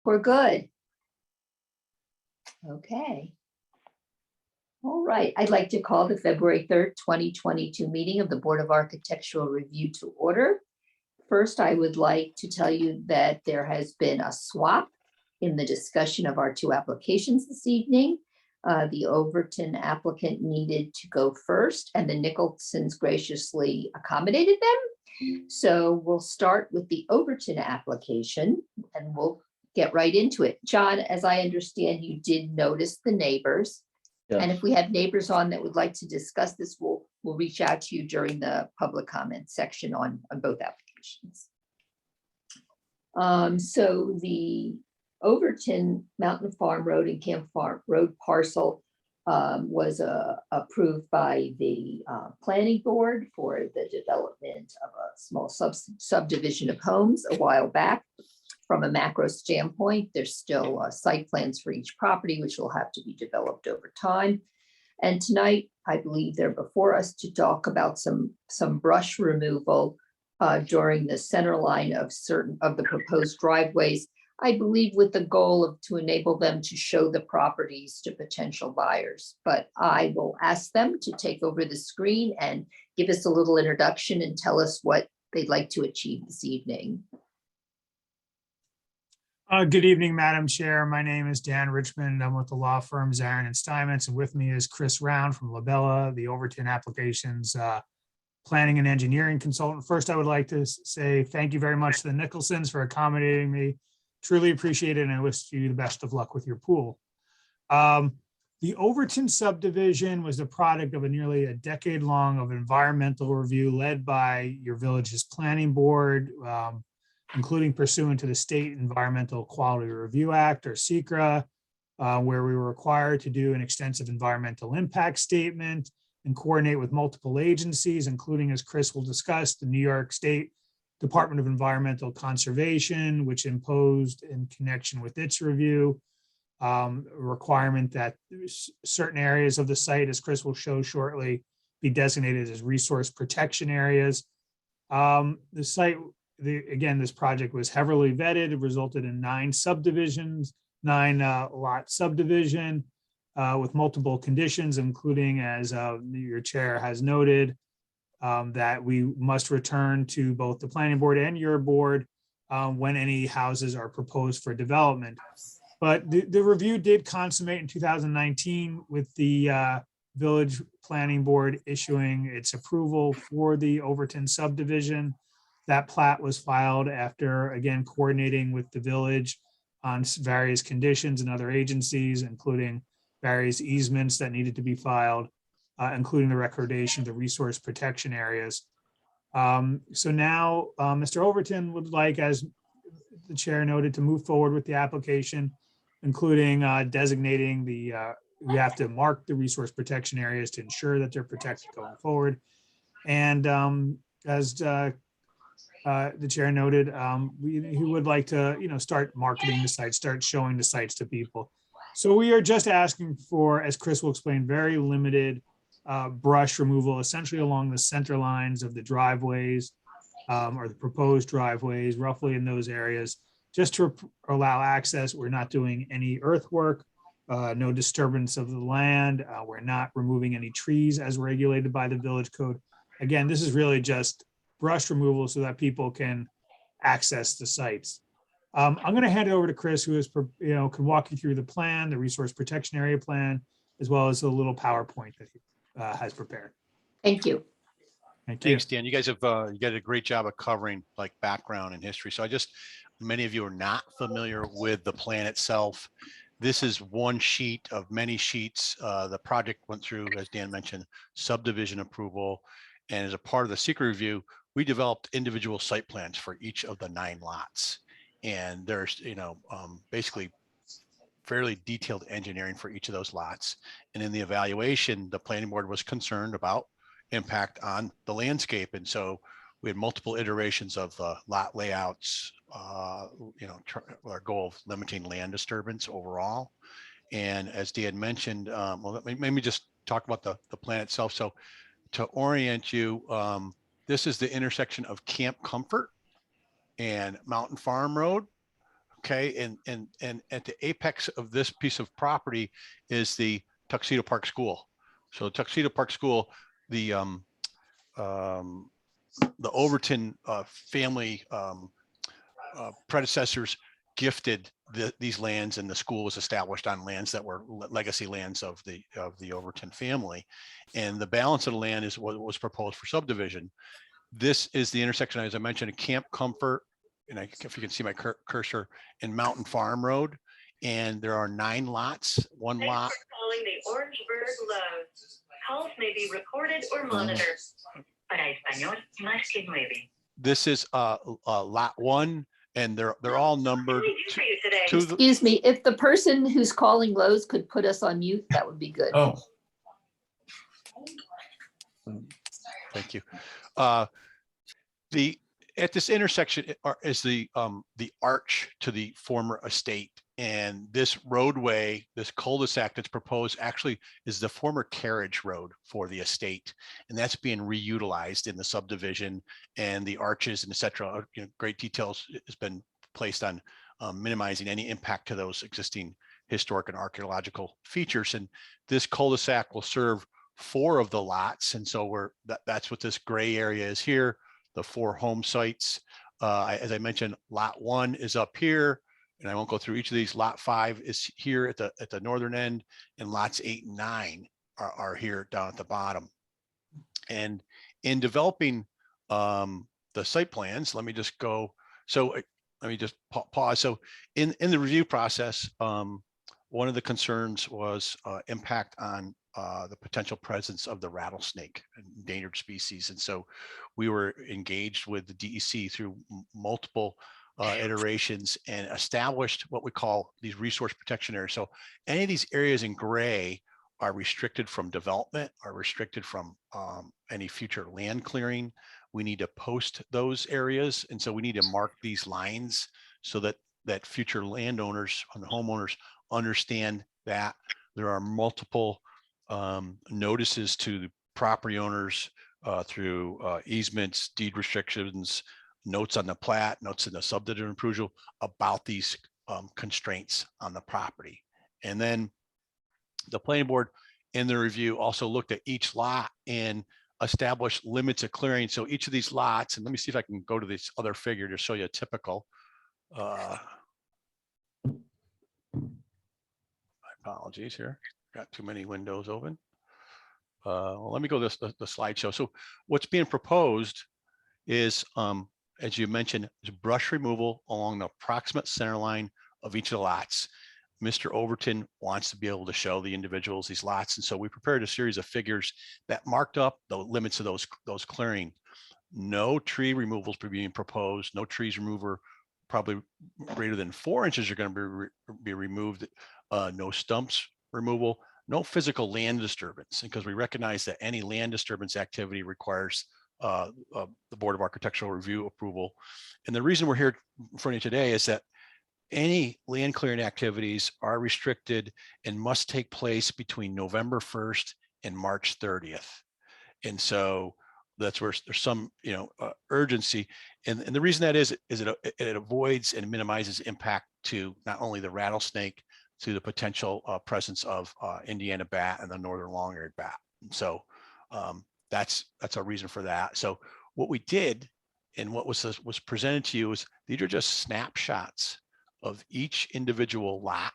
We're good. Okay. All right, I'd like to call the February 3rd, 2022 meeting of the Board of Architectural Review to order. First, I would like to tell you that there has been a swap in the discussion of our two applications this evening. The Overton applicant needed to go first, and the Nicholsons graciously accommodated them. So we'll start with the Overton application, and we'll get right into it. John, as I understand, you did notice the neighbors. And Yes. if we have neighbors on that would like to discuss this, we'll reach out to you during the public comment section on both applications. So the Overton Mountain Farm Road and Camp Farm Road parcel was approved by the planning board for the development of a small subdivision of homes a while back. From a macro standpoint, there's still site plans for each property, which will have to be developed over time. And tonight, I believe they're before us to talk about some brush removal during the center line of certain of the proposed driveways, I believe with the goal to enable them to show the properties to potential buyers. But I will ask them to take over the screen and give us a little introduction and tell us what they'd like to achieve this evening. Good evening, Madam Chair. My name is Dan Richmond. I'm with the law firm Zarin and Steinmetz, and with me is Chris Round from Labella, the Overton Applications planning and engineering consultant. First, I would like to say thank you very much to the Nicholsons for accommodating me. Truly appreciate it, and I wish you the best of luck with your pool. The Overton subdivision was the product of nearly a decade long of environmental review led by your village's planning board, including pursuant to the State Environmental Quality Review Act, or SEQRA, where we were required to do an extensive environmental impact statement and coordinate with multiple agencies, including, as Chris will discuss, the New York State Department of Environmental Conservation, which imposed in connection with its review, a requirement that certain areas of the site, as Chris will show shortly, be designated as resource protection areas. The site, again, this project was heavily vetted. It resulted in 9 subdivisions, 9 lot subdivision with multiple conditions, including, as your chair has noted, that we must return to both the planning board and your board when any houses are proposed for development. But the review did consummate in 2019 with the village planning board issuing its approval for the Overton subdivision. That plat was filed after, again, coordinating with the village on various conditions and other agencies, including various easements that needed to be filed, including the recordation of the resource protection areas. So now Mr. Overton would like, as the chair noted, to move forward with the application, including designating the, we have to mark the resource protection areas to ensure that they're protected going forward. And as the chair noted, he would like to, start marketing the site, start showing the sites to people. So we are just asking for, as Chris will explain, very limited brush removal, essentially along the center lines of the driveways or the proposed driveways, roughly in those areas, just to allow access. We're not doing any earthwork, no disturbance of the land. We're not removing any trees as regulated by the village code. Again, this is really just brush removal so that people can access the sites. I'm going to hand it over to Chris, who is, can walk you through the plan, the resource protection area plan, as well as a little PowerPoint that he has prepared. Thank you. Thank you. Thanks, Dan. You guys have you did a great job of covering like background and history. So many of you are not familiar with the plan itself. This is one sheet of many sheets. The project went through, as Dan mentioned, subdivision approval. And as a part of the SEQRA review, we developed individual site plans for each of the 9 lots. And there's, basically fairly detailed engineering for each of those lots. And in the evaluation, the planning board was concerned about impact on the landscape. And so we had multiple iterations of the lot layouts, our goal of limiting land disturbance overall. And as Dan mentioned, well, let me just talk about the plan itself. So to orient you, this is the intersection of Camp Comfort and Mountain Farm Road. Okay, and at the apex of this piece of property is the Tuxedo Park School. So Tuxedo Park School, the Overton family predecessors gifted these lands, and the school was established on lands that were legacy lands of the Overton family. And the balance of the land is what was proposed for subdivision. This is the intersection, as I mentioned, Camp Comfort, and if you can see my cursor, in Mountain Farm Road. And there are 9 lots, one Thanks lot. for calling the Orangeburg Loan. Calls may be recorded or monitored. Para español, marque 9. This is lot 1, and they're all What numbered. can we do for you today? to the, Excuse me, if the person who's calling Lowe's could put us on mute, that would be good. Oh, Thank you. At this intersection is the arch to the former estate, and this roadway, this cul-de-sac that's proposed, actually is the former carriage road for the estate, and that's being reutilized in the subdivision, and the arches and etc. Great details has been placed on minimizing any impact to those existing historic and archaeological features. And this cul-de-sac will serve 4 of the lots, and so that's what this gray area is here. The 4 home sites. As I mentioned, lot 1 is up here, and I won't go through each of these. Lot 5 is here at the northern end, and lots 8 and 9 are here down at the bottom. And in developing the site plans, let me just go. So let me just pause. So in the review process, one of the concerns was impact on the potential presence of the rattlesnake, an endangered species. And so we were engaged with the DEC through multiple iterations and established what we call these resource protection areas. So any of these areas in gray are restricted from development, are restricted from any future land clearing. We need to post those areas. And so we need to mark these lines so that future landowners and homeowners understand that there are multiple notices to the property owners through easements, deed restrictions, notes on the plat, notes in the subdivision approval about these constraints on the property. And then the planning board in the review also looked at each lot and established limits of clearing. So each of these lots, and let me see if I can go to this other figure to show you a typical. My apologies here. Got too many windows open. Well, let me go to the slideshow. So what's being proposed is, as you mentioned, is brush removal along the approximate center line of each of the lots. Mr. Overton wants to be able to show the individuals these lots. And so we prepared a series of figures that marked up the limits of those clearing. No tree removals being proposed, no trees remover probably greater than 4 inches are going to be removed. No stumps removal, no physical land disturbance, because we recognize that any land disturbance activity requires the Board of Architectural Review approval. And the reason we're here in front of you today is that any land clearing activities are restricted and must take place between November 1st and March 30th. And so that's where there's some, urgency. And the reason that is it avoids and minimizes impact to not only the rattlesnake, to the potential presence of Indiana bat and the northern long-eared bat. And so that's a reason for that. So what we did and what was presented to you is these are just snapshots of each individual lot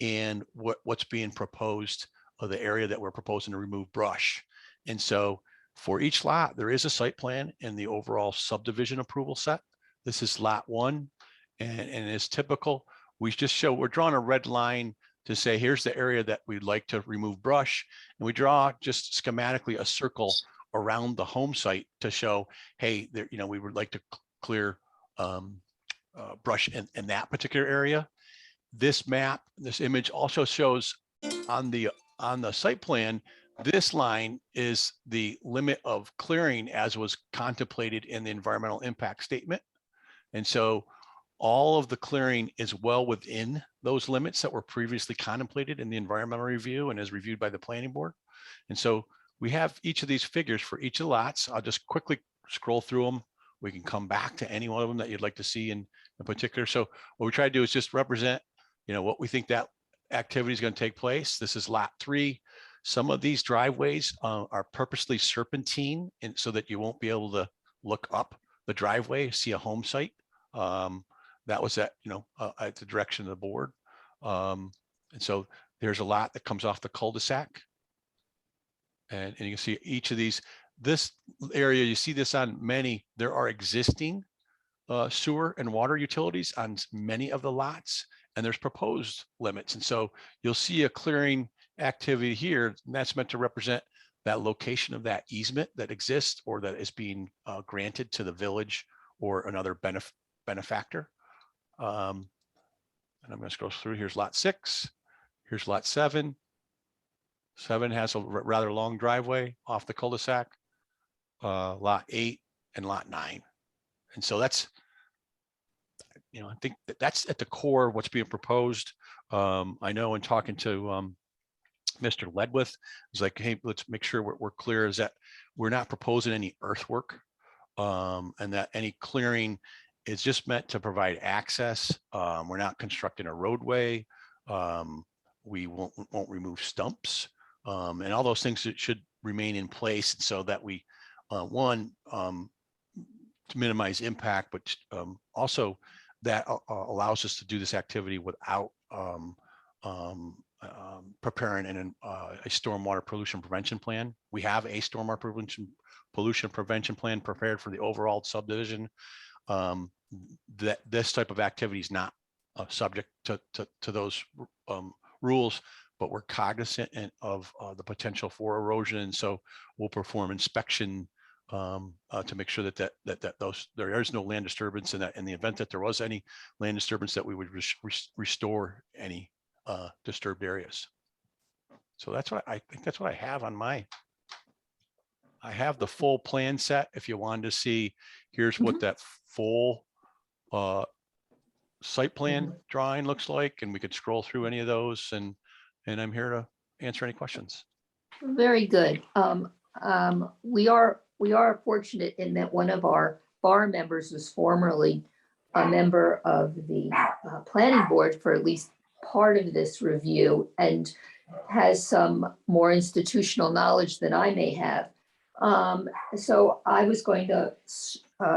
and what's being proposed, of the area that we're proposing to remove brush. And so for each lot, there is a site plan in the overall subdivision approval set. This is lot 1, and as typical, we're drawing a red line to say, here's the area that we'd like to remove brush. And we draw just schematically a circle around the home site to show, hey, there, we would like to clear brush in that particular area. This map, this image also shows on the site plan, this line is the limit of clearing as was contemplated in the environmental impact statement. And so all of the clearing is well within those limits that were previously contemplated in the environmental review and as reviewed by the planning board. And so we have each of these figures for each of the lots. I'll just quickly scroll through them We can come back to any one of them that you'd like to see in particular. So what we try to do is just represent, what we think that activity is going to take place. This is lot 3. Some of these driveways are purposely serpentine, and so that you won't be able to look up the driveway, see a home site. That was at the direction of the board. And so there's a lot that comes off the cul-de-sac. And you can see each of these, this area, you see this on many, there are existing sewer and water utilities on many of the lots, and there's proposed limits. And so you'll see a clearing activity here, and that's meant to represent that location of that easement that exists or that is being granted to the village or another benefactor. And I'm going to scroll through. Here's lot 6. Here's lot 7. 7 has a rather long driveway off the cul-de-sac. Lot 8 and lot 9. And so that's, I think that's at the core of what's being proposed. I know in talking to Mr. Ledwith, it's like, hey, let's make sure we're clear, is that we're not proposing any earthwork, and that any clearing is just meant to provide access. We're not constructing a roadway. We won't remove stumps, and all those things that should remain in place, so that we to minimize impact, but also that allows us to do this activity without preparing a stormwater pollution prevention plan. We have a stormwater pollution prevention plan prepared for the overall subdivision. That this type of activity is not subject to those rules, but we're cognizant of the potential for erosion, and so we'll perform inspection to make sure that there is no land disturbance, and that in the event that there was any land disturbance, that we would restore any disturbed areas. So that's what I think. That's what I have on my. I have the full plan set. If you wanted to see, here's what that full site plan drawing looks like, and we could scroll through any of those, and I'm here to answer any questions. Very good. We are fortunate in that one of our bar members was formerly a member of the planning board for at least part of this review, and has some more institutional knowledge than I may have. So I was going to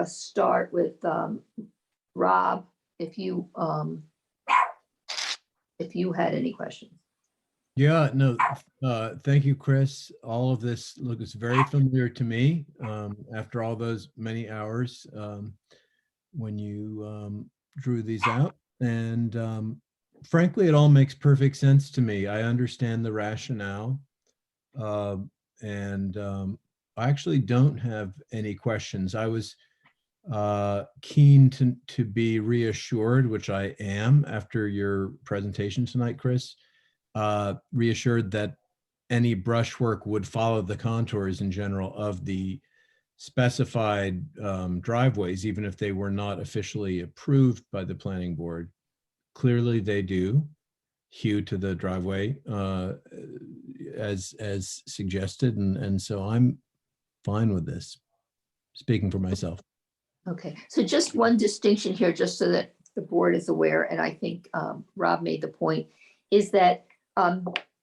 start with Rob, if you had any questions. Yeah, no, thank you, Chris. All of this looks very familiar to me after all those many hours when you drew these out. And frankly, it all makes perfect sense to me. I understand the rationale. And I actually don't have any questions. I was keen to be reassured, which I am after your presentation tonight, Chris. Reassured that any brushwork would follow the contours in general of the specified driveways, even if they were not officially approved by the planning board. Clearly they do hew to the driveway as suggested, and so I'm fine with this, speaking for myself. Okay, so just one distinction here, just so that the board is aware, and I think Rob made the point, is that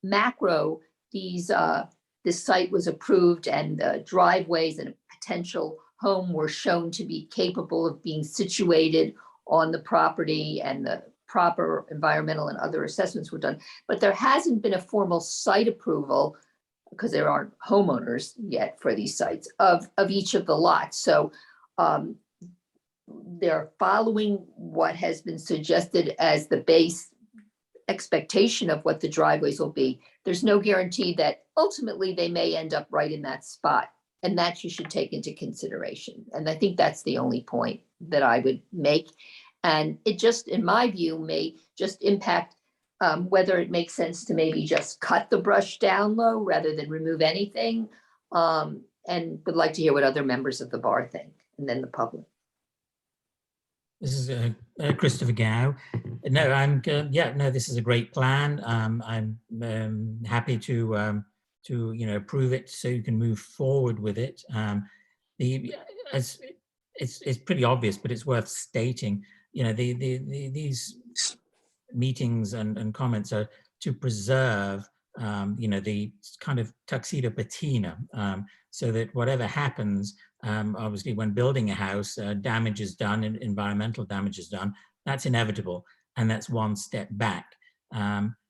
macro, this site was approved, and the driveways and a potential home were shown to be capable of being situated on the property, and the proper environmental and other assessments were done. But there hasn't been a formal site approval, because there aren't homeowners yet for these sites, of each of the lots. So they're following what has been suggested as the base expectation of what the driveways will be. There's no guarantee that ultimately they may end up right in that spot, and that you should take into consideration. And I think that's the only point that I would make. And it just, in my view, may just impact whether it makes sense to maybe just cut the brush down low rather than remove anything. And would like to hear what other members of the bar think, and then the public. This is Christopher Gow. No, this is a great plan. I'm happy to approve it so you can move forward with it. As it's pretty obvious, but it's worth stating. You know, these meetings and comments are to preserve, you know, the kind of tuxedo patina, so that whatever happens, obviously when building a house, damage is done and environmental damage is done. That's inevitable, and that's one step back.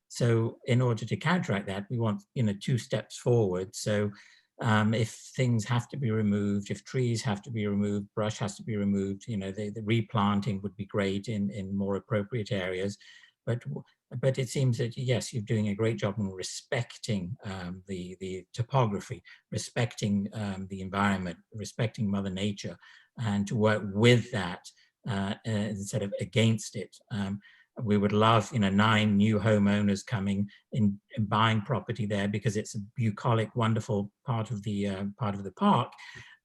So in order to counteract that, we want, you know, 2 steps forward. So if things have to be removed, if trees have to be removed, brush has to be removed, you know, the replanting would be great in more appropriate areas. But it seems that, yes, you're doing a great job in respecting the topography, respecting the environment, respecting Mother Nature, and to work with that instead of against it. We would love, you know, 9 new homeowners coming in and buying property there, because it's a bucolic, wonderful part of the park,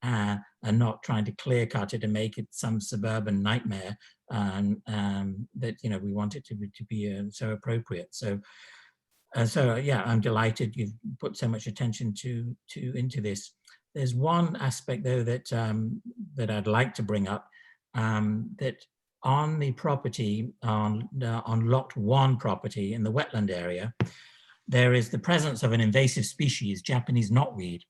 and not trying to clear cut it and make it some suburban nightmare. That, you know, we want it to be so appropriate. So yeah, I'm delighted you've put so much attention into this. There's one aspect though that that I'd like to bring up, that on the property, on lot 1 property in the wetland area, there is the presence of an invasive species, Japanese knotweed,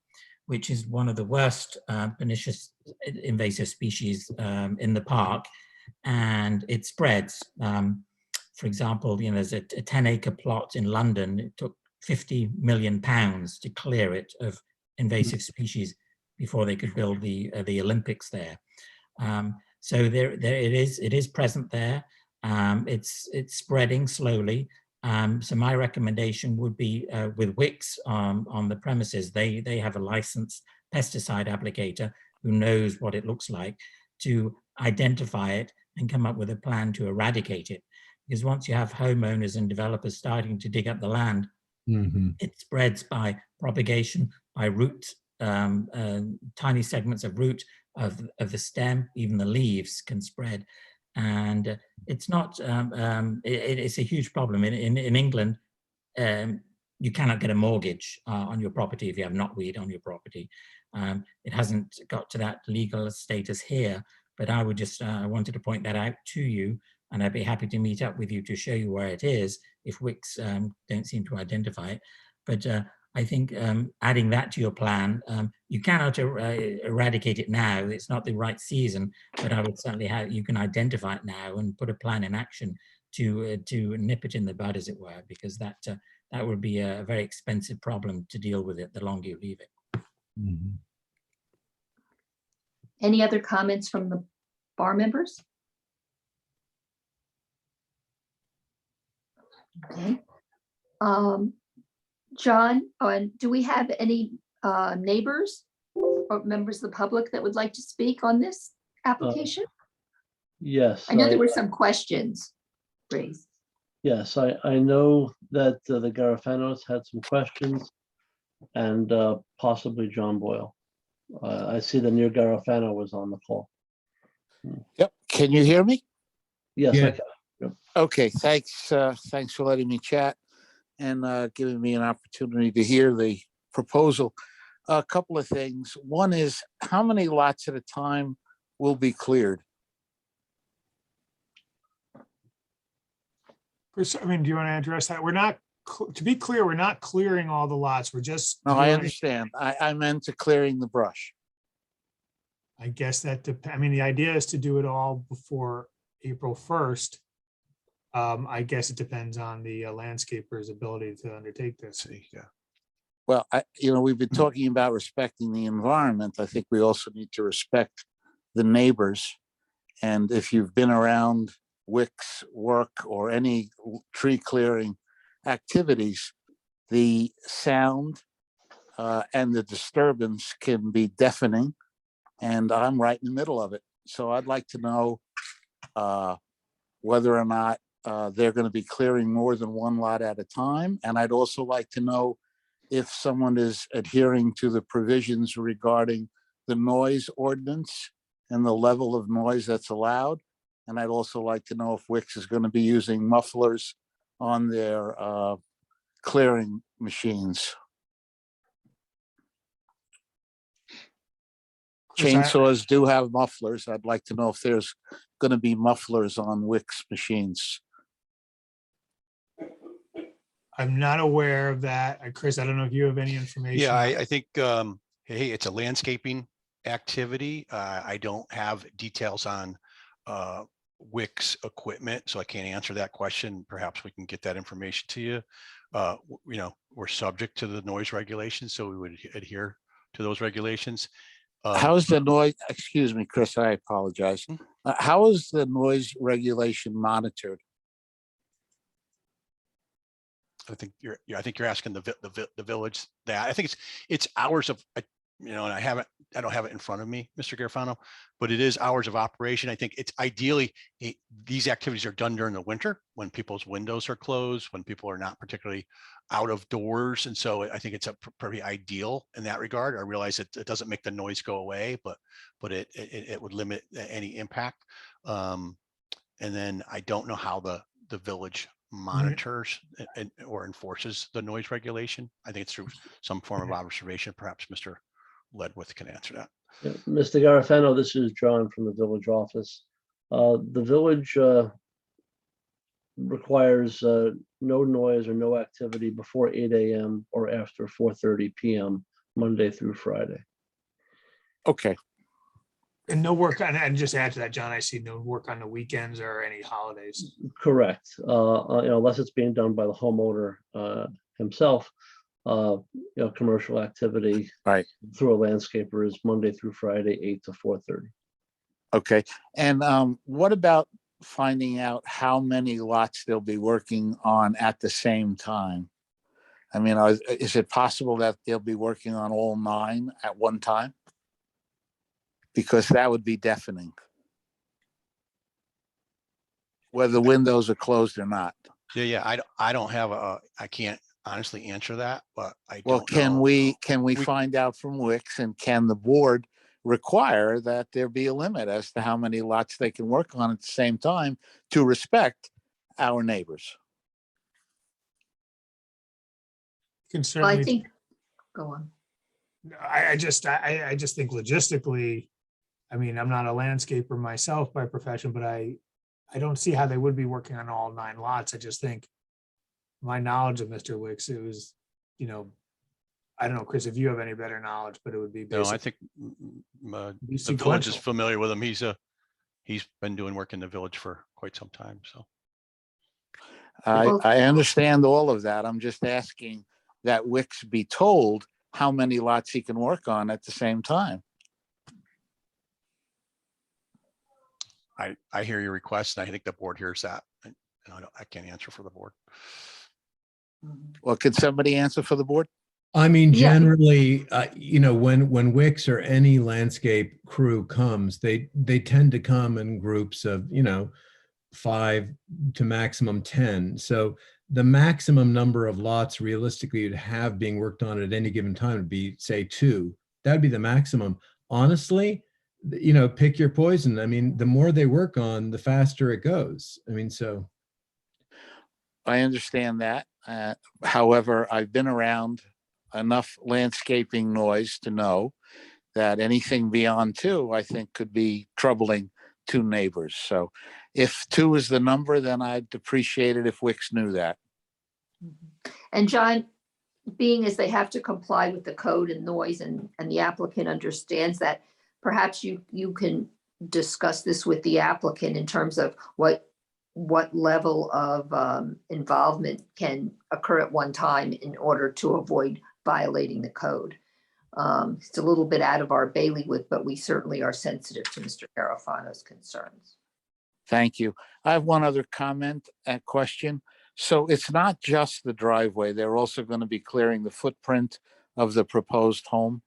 which is one of the worst pernicious invasive species in the park, and it spreads. For example, you know, there's a 10-acre plot in London. It took £50 million to clear it of invasive species before they could build the Olympics there. So there it is present there. It's spreading slowly. So my recommendation would be with Wicks on the premises. They have a licensed pesticide applicator who knows what it looks like, to identify it and come up with a plan to eradicate it. Because once you have homeowners and developers starting to dig up the land, it spreads by propagation, by roots, tiny segments of root of the stem, even the leaves can spread. And it's not, it's a huge problem. In England, you cannot get a mortgage on your property if you have knotweed on your property. It hasn't got to that legal status here, but I would just, I wanted to point that out to you, and I'd be happy to meet up with you to show you where it is if Wicks don't seem to identify it. But I think adding that to your plan, you cannot eradicate it now. It's not the right season, but I would certainly have, you can identify it now and put a plan in action to nip it in the bud, as it were, because that would be a very expensive problem to deal with it the longer you leave it. Any other comments from the bar members? Okay. John, do we have any neighbors or members of the public that would like to speak on this application? Yes. I know there were some questions raised. Yes, I know that the Garafanos had some questions, and possibly John Boyle. I see that Neil Garafano was on the call. Yep. Can you hear me? Yes, Yeah. I can. Okay. Thanks. Thanks for letting me chat and giving me an opportunity to hear the proposal. A couple of things. One is, how many lots at a time will be cleared? Chris, I mean, do you want to address that? We're not, to be clear, we're not clearing all the lots. We're just. No, I doing- understand. I meant to clearing the brush. I guess that depends. I mean, the idea is to do it all before April 1st. I guess it depends on the landscaper's ability to undertake this. Yeah. Well, we've been talking about respecting the environment. I think we also need to respect the neighbors. And if you've been around Wicks work or any tree clearing activities, the sound and the disturbance can be deafening, and I'm right in the middle of it. So I'd like to know whether or not they're going to be clearing more than one lot at a time. And I'd also like to know if someone is adhering to the provisions regarding the noise ordinance and the level of noise that's allowed. And I'd also like to know if Wicks is going to be using mufflers on their clearing machines. Chris, I- chainsaws do have mufflers. I'd like to know if there's going to be mufflers on Wix machines. I'm not aware of that. Chris, I don't know if you have any information. Yeah, on- I think, hey, it's a landscaping activity. I don't have details on Wix equipment, so I can't answer that question. Perhaps we can get that information to you. You know, we're subject to the noise regulations, so we would adhere to those regulations. How is the noise, excuse me, Chris, I apologize. How is the noise regulation monitored? I think I think you're asking the village that. I think it's hours of, you know, and I don't have it in front of me, Mr. Garofano, but it is hours of operation. I think it's ideally, these activities are done during the winter when people's windows are closed, when people are not particularly out of doors. And so I think it's pretty ideal in that regard. I realize it doesn't make the noise go away, but it would limit any impact. And then I don't know how the village monitors or enforces the noise regulation. I think it's through some form of observation. Perhaps Mr. Ledwith can answer that. Yeah, Mr. Garofano, this is John from the village office. The village requires no noise or no activity before 8 a.m. or after 4:30 p.m. Monday through Friday. Okay, And no work on, and just add to that, John, I see no work on the weekends or any holidays. Correct. You know, unless it's being done by the homeowner himself. You know, commercial activity right. through a landscaper is Monday through Friday, 8 to 4:30. Okay. And what about finding out how many lots they'll be working on at the same time? I mean, is it possible that they'll be working on all 9 at one time? Because that would be deafening. Whether the windows are closed or not. Yeah. I don't have I can't honestly answer that, but I Well, don't can know. we find out from Wix, and can the board require that there be a limit as to how many lots they can work on at the same time to respect our neighbors? Can I certainly, think, go on. I just think logistically, I mean, I'm not a landscaper myself by profession, but I don't see how they would be working on all 9 lots. I just think my knowledge of Mr. Wicks, it was, you know, I don't know, Chris, if you have any better knowledge, but it would be No, I basic. think the village is sequential. familiar with him. He's been doing work in the village for quite some time, so. Well- I understand all of that. I'm just asking that Wix be told how many lots he can work on at the same time. I hear your request, and I think the board hears that. And I can't answer for the board. Well, can somebody answer for the board? I mean, Yeah. generally, you know, when Wix or any landscape crew comes, they tend to come in groups of, you know, 5 to maximum 10. So the maximum number of lots realistically you'd have being worked on at any given time would be, say, 2. That'd be the maximum. Honestly, you know, pick your poison. I mean, the more they work on, the faster it goes. I mean, so. I understand that. However, I've been around enough landscaping noise to know that anything beyond 2, I think, could be troubling to neighbors. So if 2 is the number, then I'd appreciate it if Wix knew that. And John, being as they have to comply with the code and noise, and the applicant understands that, perhaps you can discuss this with the applicant in terms of what level of involvement can occur at one time in order to avoid violating the code. It's a little bit out of our bailiwick, but we certainly are sensitive to Mr. Garofano's concerns. Thank you. I have one other comment and question. So it's not just the driveway. They're also going to be clearing the footprint of the proposed home.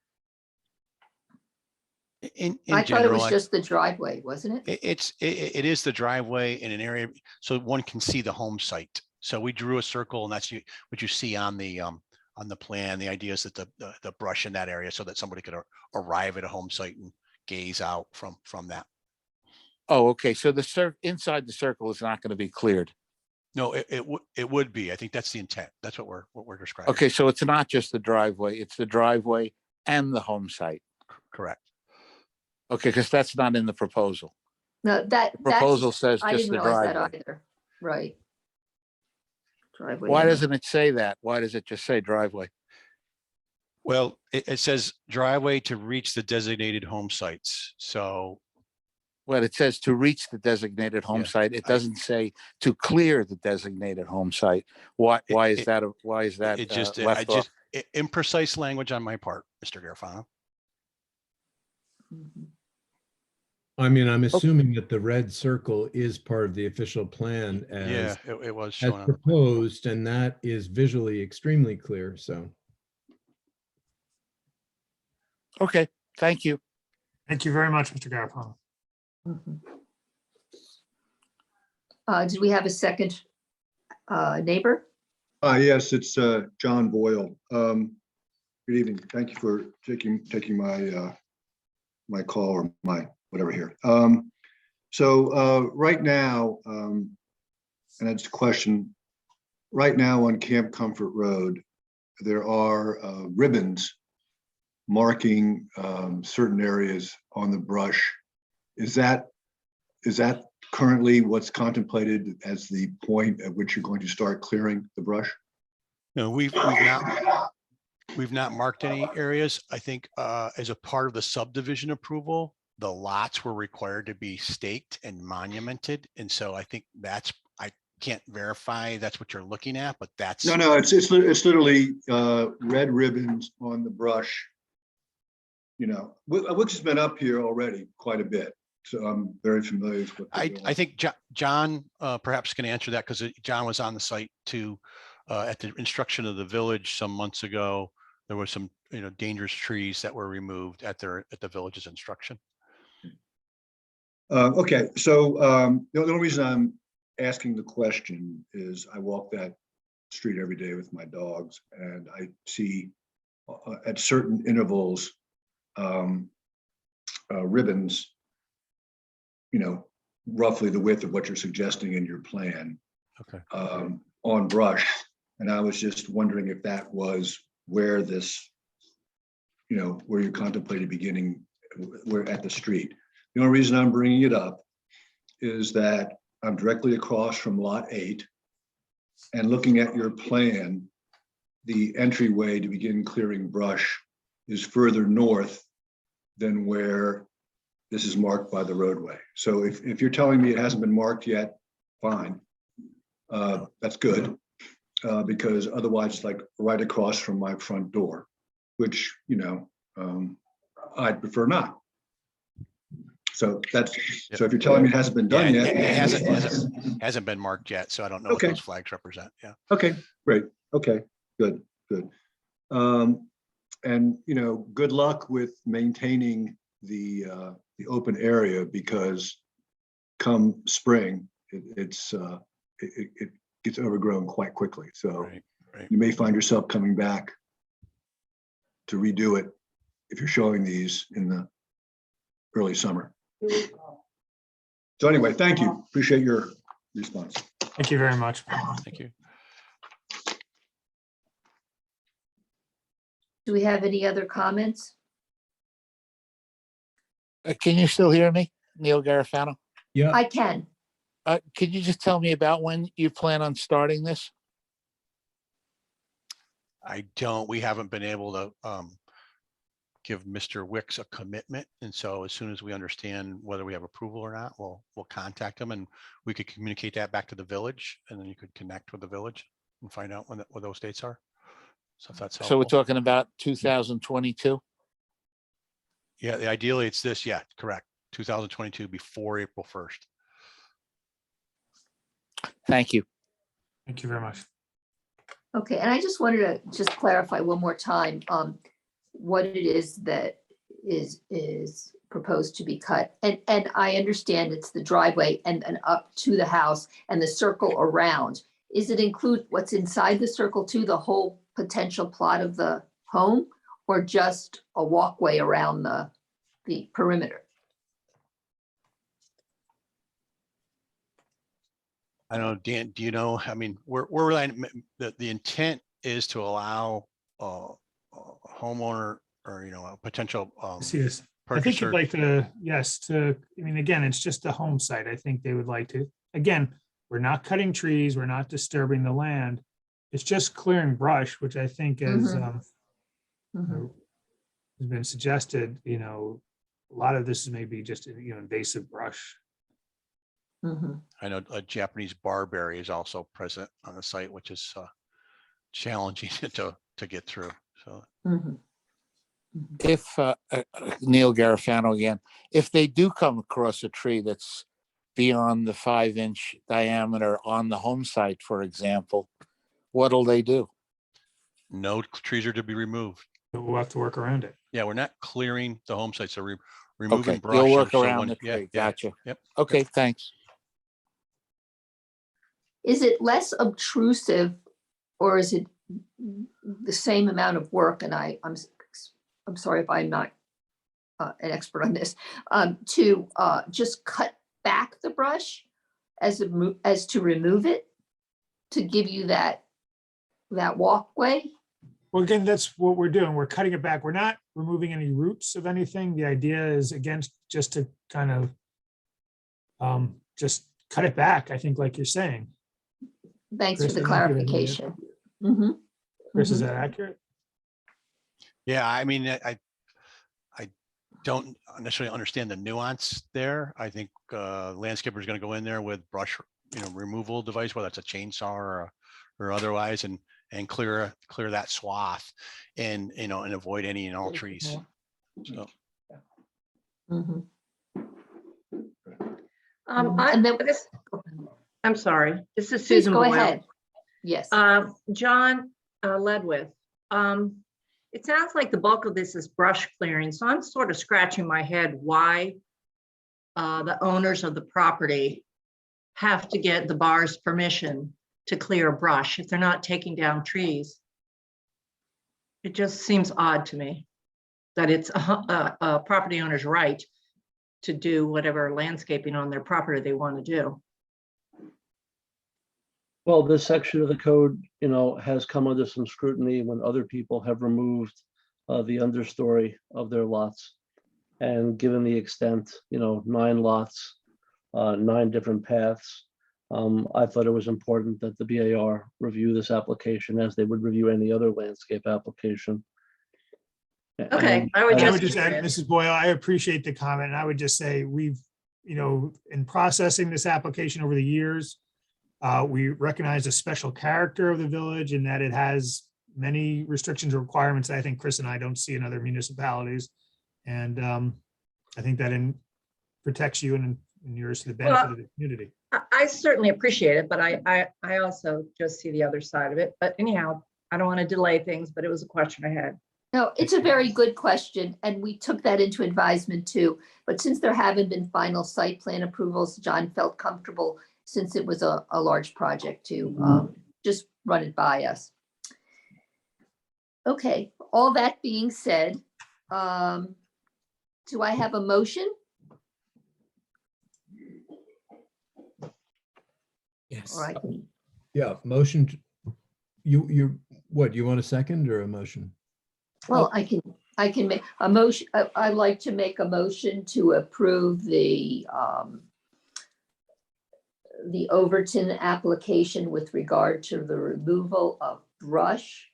In I thought it general, was just the driveway, wasn't it? it is the driveway in an area, so one can see the home site. So we drew a circle, and that's what you see on the plan. The idea is that the brush in that area, so that somebody could arrive at a home site and gaze out from that. Oh, okay. So the inside the circle is not going to be cleared. No, it would be. I think that's the intent. That's what we're describing. Okay, so it's not just the driveway, it's the driveway and the home site. Correct. Okay, because that's not in the proposal. No, that's, Proposal says I just didn't the realize that driveway. either. Right. Driveway. Why and- doesn't it say that? Why does it just say driveway? Well, it says driveway to reach the designated home sites. So Well, it says to reach the designated home Yeah, site. It I- doesn't say to clear the designated home site. Why is it- that, why is that it just, I left off? just, imprecise language on my part, Mr. Garofano. Mhm. I mean, I'm assuming that the red circle is part of the official plan Yeah, as, it was as showing on the plan. proposed, and that is visually extremely clear, so. Okay, thank you. Thank you very much, Mr. Garofalo. Mhm. Do we have a second neighbor? Yes, it's John Boyle. Good evening. Thank you for taking my my call or my whatever here. So right now, and that's a question. Right now on Camp Comfort Road, there are ribbons marking certain areas on the brush. Is that currently what's contemplated as the point at which you're going to start clearing the brush? No, we've not marked any areas. I think as a part of the subdivision approval, the lots were required to be staked and monumented. And so I think I can't verify that's what you're looking at, but that's. No, it's literally red ribbons on the brush. You know, which has been up here already quite a bit. So I'm very familiar with what they're doing. I think John perhaps can answer that because John was on the site too. At the instruction of the village some months ago, there were some, dangerous trees that were removed at the village's instruction. Okay, so the only reason I'm asking the question is I walk that street every day with my dogs, and I see at certain intervals ribbons, roughly the width of what you're suggesting in your plan. Okay. On brush, and I was just wondering if that was where this, where you contemplated beginning, where at the street. The only reason I'm bringing it up is that I'm directly across from Lot 8, and looking at your plan, the entryway to begin clearing brush is further north than where this is marked by the roadway. So if you're telling me it hasn't been marked yet, fine. That's good, because otherwise it's like right across from my front door, which, I'd prefer not. So so if you're telling me it hasn't been done Yeah, yet. it hasn't been marked yet, so I don't know what Okay. those flags represent. Yeah. Okay, great. Okay, good. And, good luck with maintaining the open area, because come spring, it gets overgrown quite quickly. So Right. you may find yourself coming back to redo it if you're showing these in the early summer. So anyway, thank you. Appreciate your response. Thank you very much. Thank you. Do we have any other comments? Can you still hear me, Neil Garofano? Yeah, I can. Could you just tell me about when you plan on starting this? We haven't been able to give Mr. Wicks a commitment. And so as soon as we understand whether we have approval or not, we'll contact him, and we could communicate that back to the village, and then you could connect with the village and find out what those dates are. So if that's So we're helpful. talking about 2022? Yeah, ideally it's this, yeah, correct. 2022 before April 1st. Thank you. Thank you very much. Okay, and I just wanted to just clarify one more time, what it is that is proposed to be cut. And I understand it's the driveway and up to the house and the circle around. Is it include what's inside the circle too, the whole potential plot of the home, or just a walkway around the perimeter? I don't know, Dan, do you know, I mean, we're relying, the intent is to allow a homeowner or, a potential See this. I think you'd purchaser, like to, yes, I mean, again, it's just a home site. I think they would like to, again, we're not cutting trees, we're not disturbing the land. It's just clearing brush, which I think is, Mhm. has been suggested, a lot of this is maybe just, invasive brush. Mhm. I know a Japanese barberry is also present on the site, which is challenging to get through. So Mhm. If, Neil Garofano again, if they do come across a tree that's beyond the 5-inch diameter on the home site, for example, what'll they do? no trees are to be removed. But we'll have to work around it. Yeah, we're not clearing the home site, so removing Okay, brush. you'll work so around when- the yeah, tree. yeah, Gotcha. Yep. Okay, thanks. Is it less obtrusive or is it the same amount of work? And I'm sorry if I'm not an expert on this, to just cut back the brush as to remove it, to give you that walkway? Well, again, that's what we're doing. We're cutting it back. We're not removing any roots of anything. The idea is, again, just to kind of just cut it back, I think, like you're saying. Thanks for Chris, the I don't know if you have any- clarification. Mhm. Chris, is Mhm. that accurate? Yeah, I mean, I don't necessarily understand the nuance there. I think landscaper is going to go in there with brush, removal device, whether it's a chainsaw or otherwise, and clear that swath and, and avoid any and all trees. So, Mhm. And then I'm sorry, this is Please Susan go Boyle. ahead. Yes. John Ledwith, it sounds like the bulk of this is brush clearing, so I'm sort of scratching my head why the owners of the property have to get the bar's permission to clear brush if they're not taking down trees. It just seems odd to me that it's a property owner's right to do whatever landscaping on their property they want to do. Well, this section of the code, has come under some scrutiny when other people have removed the understory of their lots. And given the extent, 9 lots, 9 different paths, I thought it was important that the BAR review this application as they would review any other landscape application. Okay, And I would And I would just. just add, Mrs. Boyle, I appreciate the comment, and I would just say we've, in processing this application over the years, we recognize the special character of the village and that it has many restrictions and requirements that I think Chris and I don't see in other municipalities. And I think that protects you and yours to the benefit of the community. I certainly appreciate it, but I also just see the other side of it. But anyhow, I don't want to delay things, but it was a question I had. No, it's a very good question, and we took that into advisement too. But since there haven't been final site plan approvals, John felt comfortable, since it was a large project, to just run it by us. Okay, all that being said, do I have a motion? Yes. All right. Yeah, motion. What, you want a second or a motion? Well, I can make a motion. I'd like to make a motion to approve the Overton application with regard to the removal of brush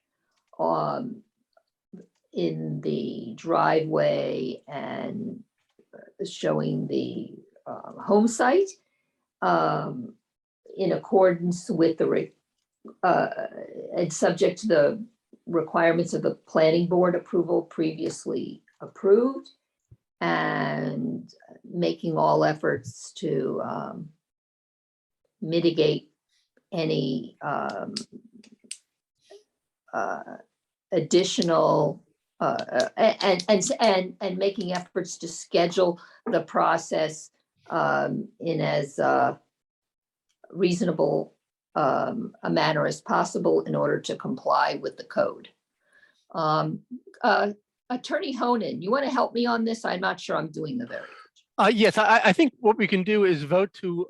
in the driveway and showing the home site in accordance with and subject to the requirements of the planning board approval previously approved, and making all efforts to mitigate any additional and making efforts to schedule the process in as reasonable a manner as possible in order to comply with the code. Attorney Honan, you want to help me on this? I'm not sure I'm doing the very. Yes, I think what we can do is vote to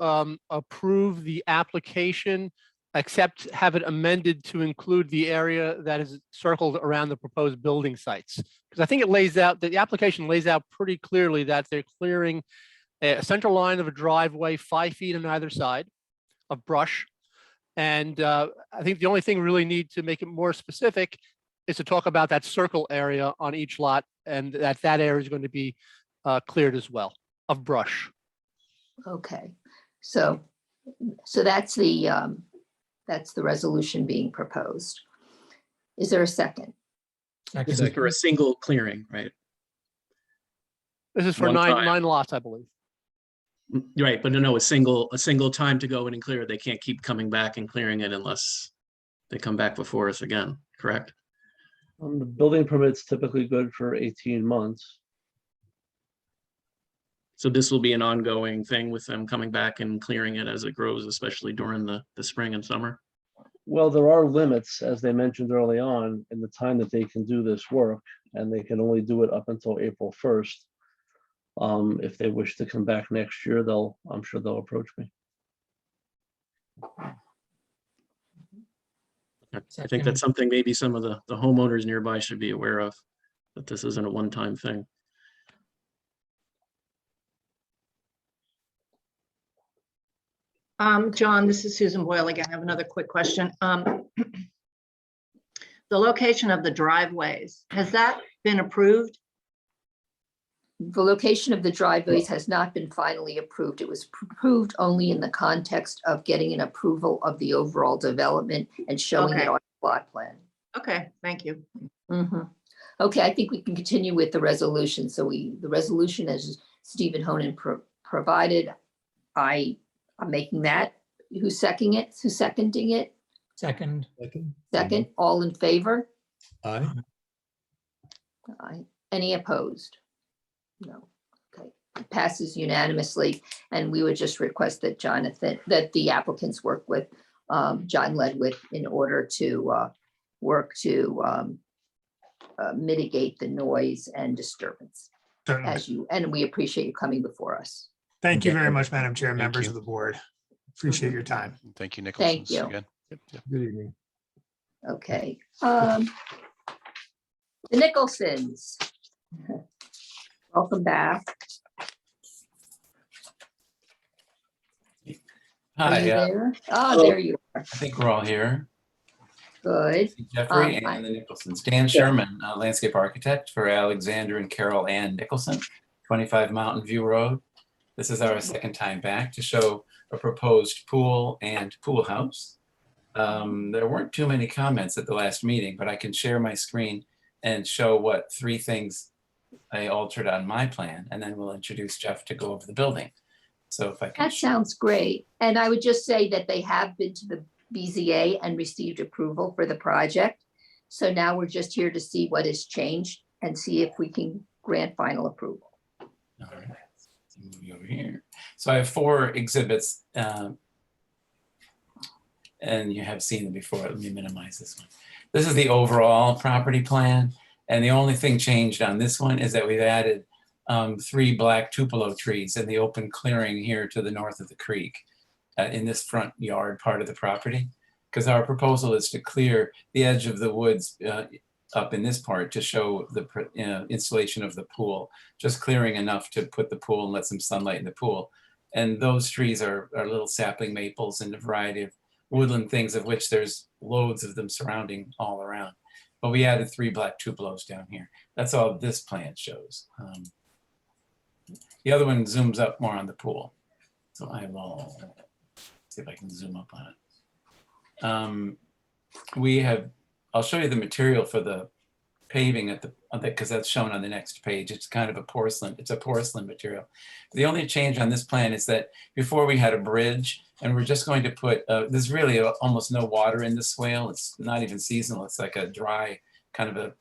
approve the application except have it amended to include the area that is circled around the proposed building sites. Because I think it lays out, the application lays out pretty clearly that they're clearing a central line of a driveway 5 feet on either side of brush. And I think the only thing we really need to make it more specific is to talk about that circle area on each lot, and that area is going to be cleared as well of brush. Okay, so that's the resolution being proposed. Is there a second? This is for a single clearing, right? This is for One time. nine lots, I believe. Right, but no, a single time to go in and clear it. They can't keep coming back and clearing it unless they come back before us again, correct? The building permit's typically good for 18 months. So this will be an ongoing thing with them coming back and clearing it as it grows, especially during the spring and summer? Well, there are limits, as they mentioned early on, in the time that they can do this work, and they can only do it up until April 1st. If they wish to come back next year, I'm sure they'll approach me. I think that's something maybe some of the homeowners nearby should be aware of, that this isn't a one-time thing. John, this is Susan Boyle again. I have another quick question. The location of the driveways, has that been approved? The location of the driveways has not been finally approved. It was approved only in the context of getting an approval of the overall development and showing it Okay. on the plot plan. Okay, thank you. Mhm. Okay, I think we can continue with the resolution. So the resolution as Stephen Honan provided, I'm making that. Who's seconding it? Who's seconding it? Second. Second, all in favor? Aye. Aye. Any opposed? No. Okay, it passes unanimously, and we would just request that that the applicants work with John Ledwith in order to work to mitigate the noise and disturbance Certainly. and we appreciate you coming before us. Thank you Okay. very much, Madam Chair, Thank members you. of the board. Appreciate your time. Thank you, Nicholas. Thank you. Again. Yep, yep. Good evening. Okay. The Nicholsons. Welcome back. Are Hi, you there? Oh, Hello. there you are. I think we're all here. Good. Jeffrey hi. and the Nicholsons. Dan Sherman, landscape architect for Alexander and Carol Ann Nicholson, 25 Mountain View Road. This is our second time back to show a proposed pool and pool house. There weren't too many comments at the last meeting, but I can share my screen and show what 3 things I altered on my plan, and then we'll introduce Jeff to go over the building. So if I can. That sounds great. And I would just say that they have been to the BZA and received approval for the project. So now we're just here to see what has changed and see if we can grant final approval. All right, let's move you over here. So I have 4 exhibits, and you have seen them before. Let me minimize this one. This is the overall property plan, and the only thing changed on this one is that we've added 3 black tupelo trees in the open clearing here to the north of the creek in this front yard part of the property, because our proposal is to clear the edge of the woods up in this part to show the installation of the pool, just clearing enough to put the pool and let some sunlight in the pool. And those trees are little sapling maples and a variety of woodland things, of which there's loads of them surrounding all around. But we added 3 black tupelos down here. That's all this plan shows. The other one zooms up more on the pool. So I will see if I can zoom up on it. I'll show you the material for the paving because that's shown on the next page. It's kind of a porcelain material. The only change on this plan is that before we had a bridge, and we're just going to put, there's really almost no water in the swale. It's not even seasonal. It's like a dry kind of a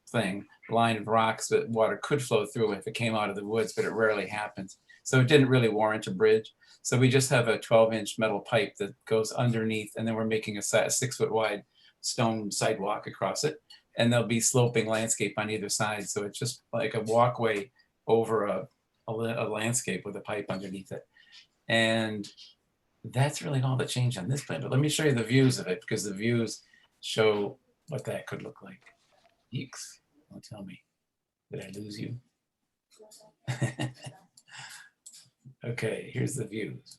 thing, line of rocks that water could flow through if it came out of the woods, but it rarely happens. So it didn't really warrant a bridge. So we just have a 12-inch metal pipe that goes underneath, and then we're making a 6-foot wide stone sidewalk across it. And there'll be sloping landscape on either side. So it's just like a walkway over a landscape with a pipe underneath it. And That's really all that changed on this plan, but let me show you the views of it, because the views show what that could look like. Yeeks, don't tell me. Did I lose you? Okay, here's the views.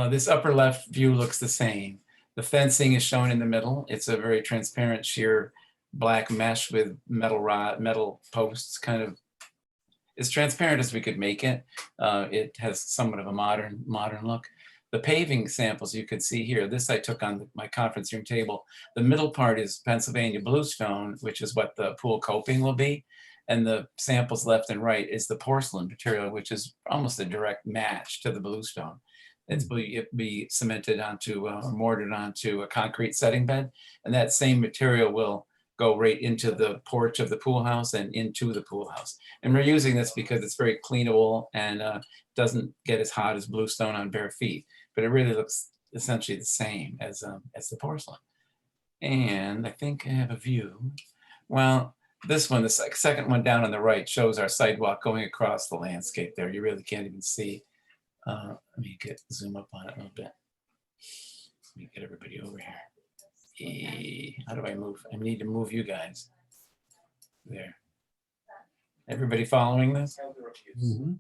This upper left view looks the same. The fencing is shown in the middle. It's a very transparent sheer black mesh with metal posts, kind of as transparent as we could make it. It has somewhat of a modern look. The paving samples you could see here, this I took on my conference room table. The middle part is Pennsylvania bluestone, which is what the pool coping will be. And the samples left and right is the porcelain material, which is almost a direct match to the bluestone. It'd be cemented onto or mortared onto a concrete setting bed. And that same material will go right into the porch of the pool house and into the pool house. And we're using this because it's very cleanable and doesn't get as hot as bluestone on bare feet, but it really looks essentially the same as the porcelain. And I think I have a view. Well, this one, the second one down on the right, shows our sidewalk going across the landscape there. You really can't even see. Let me zoom up on it a little bit. Let me get everybody over here. How do I move? I need to move you guys. There. Everybody following this? Mm-hmm.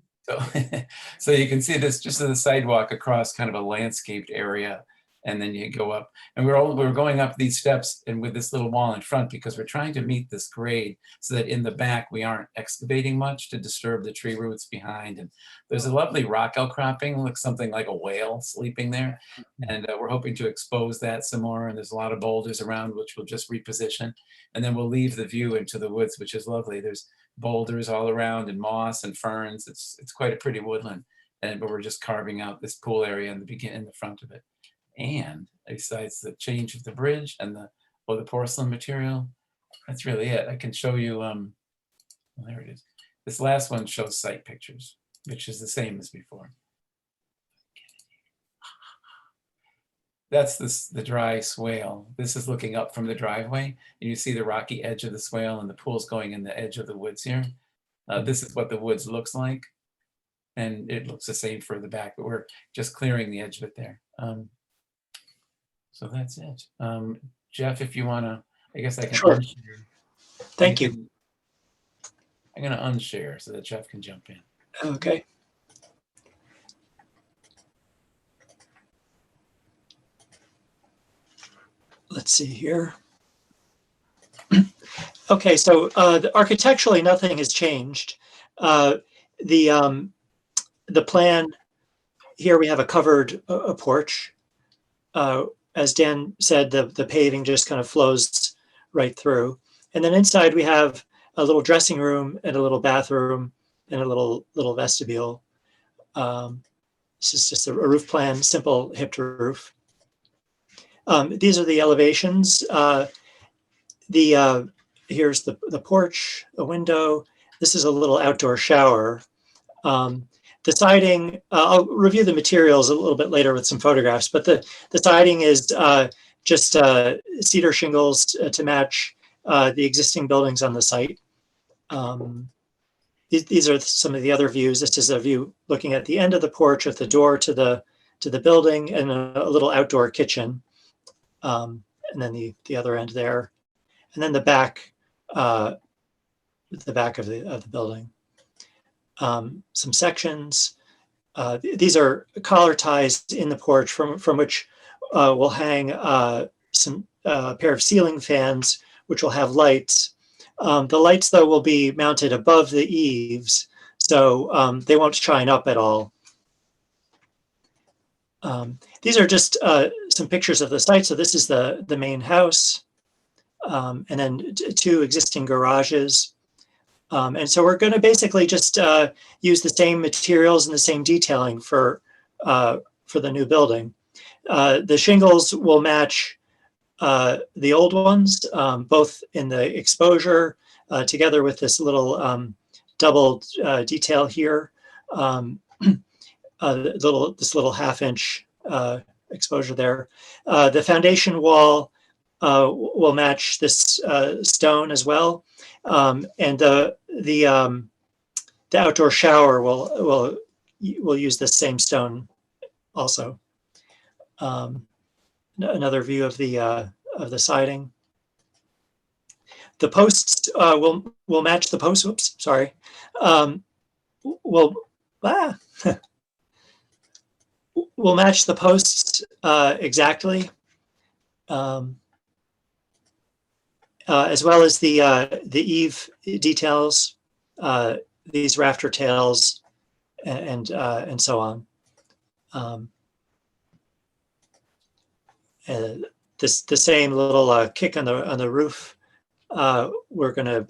So you can see this just as a sidewalk across kind of a landscaped area, and then you go up. And we're going up these steps and with this little wall in front because we're trying to meet this grade so that in the back we aren't excavating much to disturb the tree roots behind. And there's a lovely rock outcropping, looks something like a whale sleeping there. And we're hoping to expose that some more. And there's a lot of boulders around which we'll just reposition. And then we'll leave the view into the woods, which is lovely. There's boulders all around and moss and ferns. It's quite a pretty woodland. But we're just carving out this pool area in the front of it. And besides the change of the bridge and the porcelain material, that's really it. I can show you, well, there it is. This last one shows site pictures, which is the same as before. That's the dry swale. This is looking up from the driveway, and you see the rocky edge of the swale and the pool's going in the edge of the woods here. This is what the woods looks like. And it looks the same for the back, but we're just clearing the edge of it there. So that's it. Jeff, if you want to, I guess I can. Sure. Unshare. Thank you. I'm going to unshare so that Jeff can jump in. Okay. Let's see here. Okay, so architecturally, nothing has changed. The plan here, we have a covered porch. As Dan said, the paving just kind of flows right through. And then inside we have a little dressing room and a little bathroom and a little vestibule. This is just a roof plan, simple hipped roof. These are the elevations. Here's the porch, a window. This is a little outdoor shower. The siding, I'll review the materials a little bit later with some photographs, but the siding is just cedar shingles to match the existing buildings on the site. These are some of the other views. This is a view looking at the end of the porch with the door to the building and a little outdoor kitchen. And then the other end there. And then the back of the building. Some sections. These are collar ties in the porch from which we'll hang some pair of ceiling fans, which will have lights. The lights, though, will be mounted above the eaves, so they won't shine up at all. These are just some pictures of the site. So this is the main house, and then two existing garages. And so we're going to basically just use the same materials and the same detailing for the new building. The shingles will match the old ones, both in the exposure together with this little double detail here, this little half-inch exposure there. The foundation wall will match this stone as well. And the outdoor shower will we'll use the same stone also. Another view of the siding. The posts will match the posts. Whoops, sorry. Will we'll match the posts exactly, as well as the eave details, these rafter tails, and so on. The same little kick on the roof. We're going to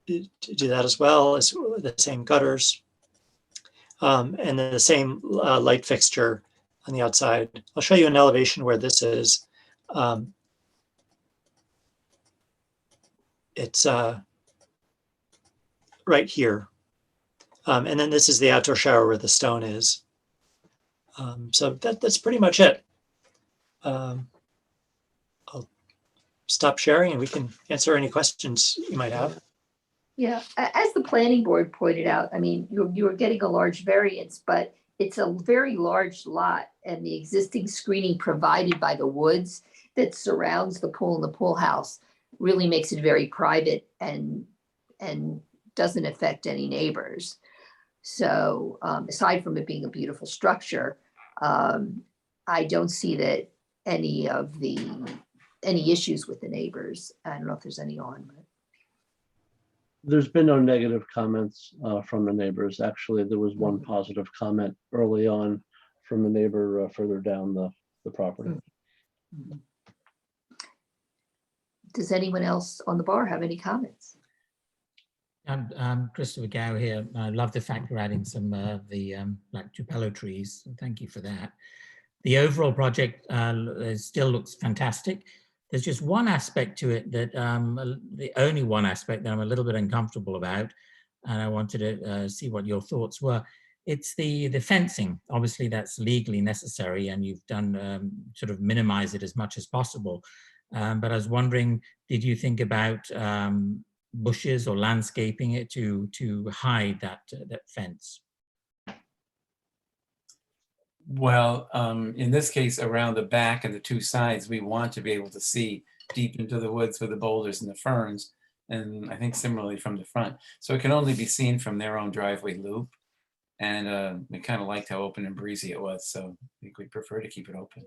do that as well as the same gutters, and then the same light fixture on the outside. I'll show you an elevation where this is. It's right here. And then this is the outdoor shower where the stone is. So that's pretty much it. I'll stop sharing and we can answer any questions you might have. Yeah, as the planning board pointed out, I mean, you're getting a large variance, but it's a very large lot, and the existing screening provided by the woods that surrounds the pool and the pool house really makes it very private and doesn't affect any neighbors. So aside from it being a beautiful structure, I don't see that any issues with the neighbors. I don't know if there's any on, but. There's been no negative comments from the neighbors. Actually, there was one positive comment early on from the neighbor further down the property. Does anyone else on the bar have any comments? Christopher Gow here. I love the fact you're adding some of the black tupelo trees. Thank you for that. The overall project still looks fantastic. There's just one aspect to it that the only one aspect that I'm a little bit uncomfortable about, and I wanted to see what your thoughts were. It's the fencing. Obviously, that's legally necessary, and you've done sort of minimize it as much as possible. But I was wondering, did you think about bushes or landscaping it to hide that fence? Well, in this case, around the back and the two sides, we want to be able to see deep into the woods with the boulders and the ferns, and I think similarly from the front. So it can only be seen from their own driveway loop. And we kind of liked how open and breezy it was, so I think we'd prefer to keep it open.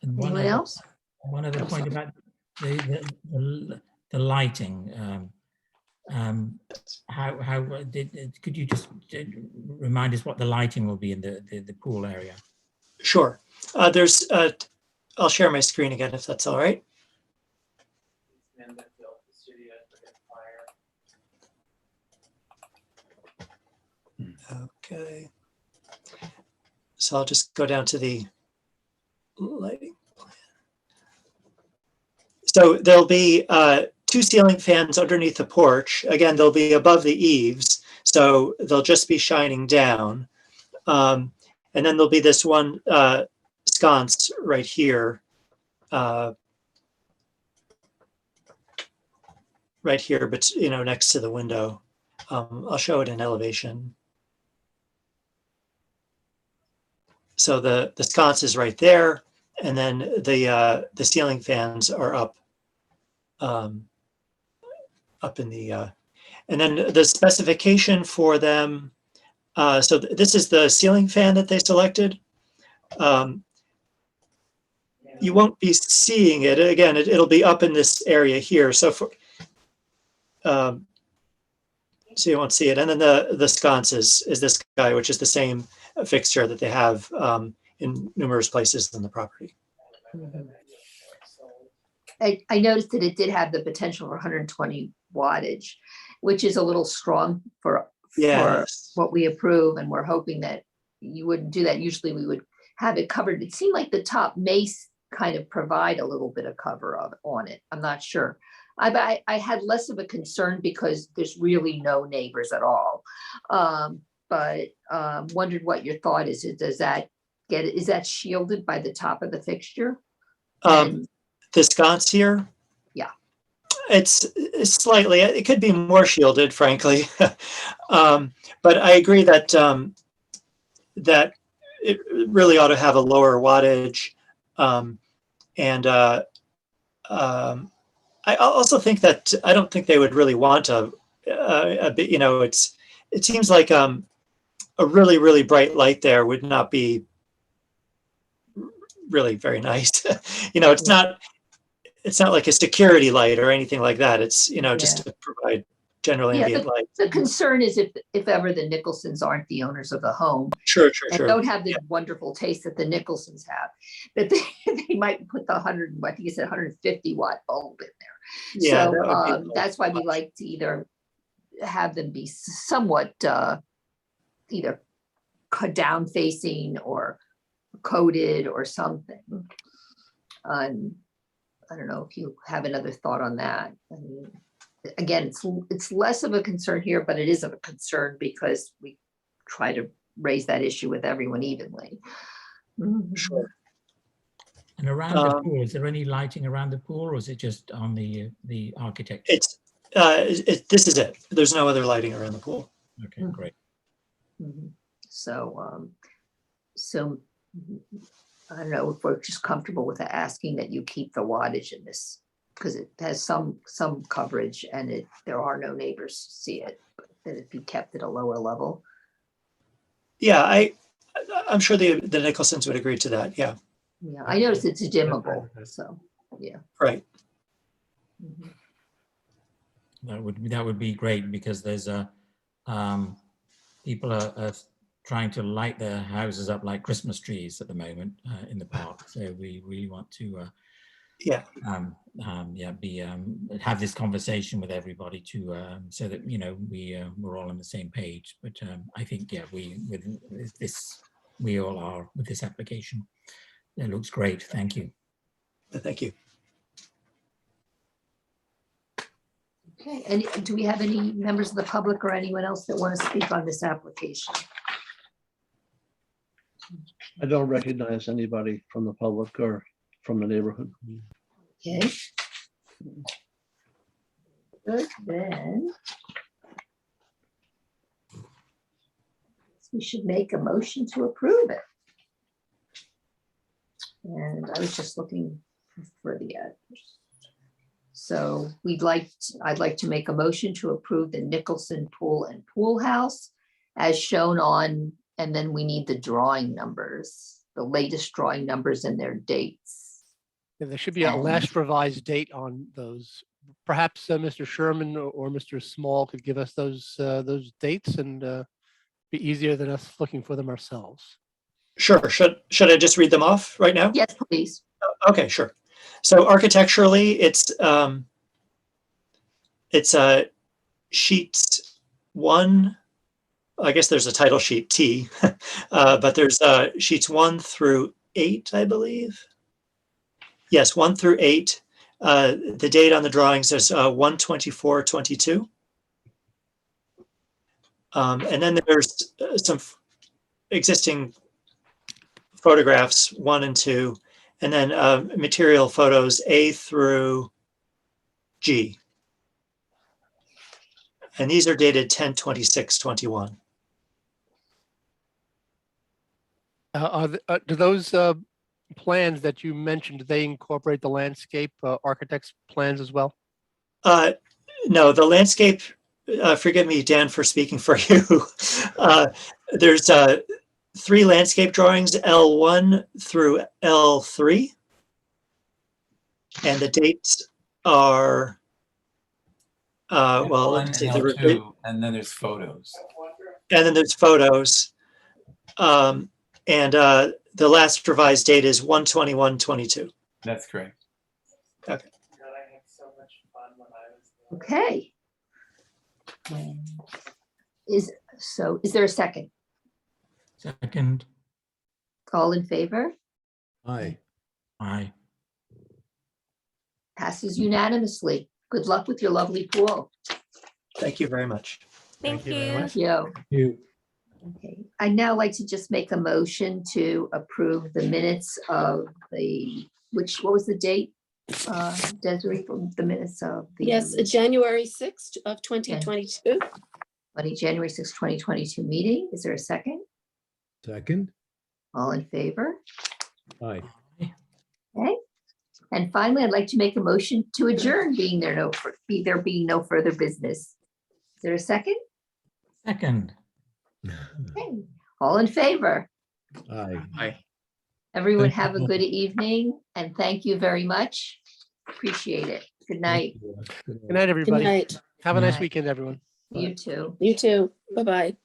And Anyone else? One other point about the lighting. Could you just remind us what the lighting will be in the pool area? Sure. I'll share my screen again if that's all right. Okay. So I'll just go down to the lighting plan. So there'll be two ceiling fans underneath the porch. Again, they'll be above the eaves, so they'll just be shining down. And then there'll be this one sconce right here. Right here, but next to the window. I'll show it in elevation. So the sconce is right there, and then the ceiling fans are up in the and then the specification for them. So this is the ceiling fan that they selected. You won't be seeing it again. It'll be up in this area here. So so you won't see it. And then the sconce is this guy, which is the same fixture that they have in numerous places on the property. I noticed that it did have the potential for 120 wattage, which is a little strong for what we approve, and we're hoping that you wouldn't do that. Usually we would have it covered. It seemed like the top may kind of provide a little bit of cover on it. I'm not sure. I had less of a concern because there's really no neighbors at all. But wondered what your thought is. Is that shielded by the top of the fixture? The sconce here? Yeah. It's slightly, it could be more shielded, frankly. But I agree that that it really ought to have a lower wattage. And I also think that I don't think they would really want a bit, you know, it seems like a really, really bright light there would not be really very nice. You know, it's not like a security light or anything like that. It's, you know, just to provide general ambient light. The concern is if ever the Nicholsons aren't the owners of the home. Sure. And don't have the wonderful taste that the Nicholsons have, that they might put the 100, I think you said 150 watt bulb in there. Yeah, So that's why we like to either have them be somewhat either down facing or coated or something. I don't know if you have another thought on that. I mean, again, it's less of a concern here, but it is of a concern because we try to raise that issue with everyone evenly. Sure. And around the pool, is there any lighting around the pool, or is it just on the architecture? This is it. There's no other lighting around the pool. Okay, great. So I don't know if we're just comfortable with asking that you keep the wattage in this, because it has some coverage and there are no neighbors to see it, but that it be kept at a lower level. Yeah, I'm sure the Nicholsons would agree to that. Yeah. Yeah, I noticed it's dimmable, so yeah. Right. That would be great, because there's people are trying to light their houses up like Christmas trees at the moment in the park. So we really want to have this conversation with everybody to so that, you know, we're all on the same page. But I think we all are with this application. It looks great. Thank you. Thank you. Okay, and do we have any members of the public or anyone else that want to speak on this application? I don't recognize anybody from the public or from the neighborhood. Okay. Good, then. We should make a motion to approve it. And I was just looking for the address. So I'd like to make a motion to approve the Nicholson Pool and Pool House as shown on, and then we need the drawing numbers, the latest drawing numbers and their dates. Yeah, there should be a last revised date on those. Perhaps Mr. Sherman or Mr. Small could give us those dates, and be easier than us looking for them ourselves. Sure. Should I just read them off right now? Yes, please. Okay, sure. So architecturally, it's sheets 1. I guess there's a title sheet T, but there's sheets 1 through 8, I believe. Yes, 1 through 8. The date on the drawings is 1/24/22. And then there's some existing photographs 1 and 2, and then material photos A through G. And these are dated 10/26/21. Do those plans that you mentioned, do they incorporate the landscape architect's plans as well? No, the landscape, forgive me, Dan, for speaking for you. There's 3 landscape drawings, L1 through L3. And the dates are, well, let's see. And then there's photos. And then there's photos. And the last revised date is 1/21/22. That's correct. Okay. Okay. Is there a second? Second. All in favor? Aye. Aye. Passes unanimously. Good luck with your lovely pool. Thank you very much. Thank you. Thank you. Okay, I'd now like to just make a motion to approve the minutes of what was the date? Desiree, from the minutes of the. Yes, January 6th of 2022. January 6th, 2022 meeting. Is there a second? Second? All in favor? Aye. Okay. And finally, I'd like to make a motion to adjourn, being there being no further business. Is there a second? Second. Okay. All in favor? Aye. Aye. Everyone Thank you have a all. good evening and thank you very much. Appreciate it. Good night. Good night, everybody. Good night. Have a Good nice night. weekend, everyone. You too. You too. Bye-bye.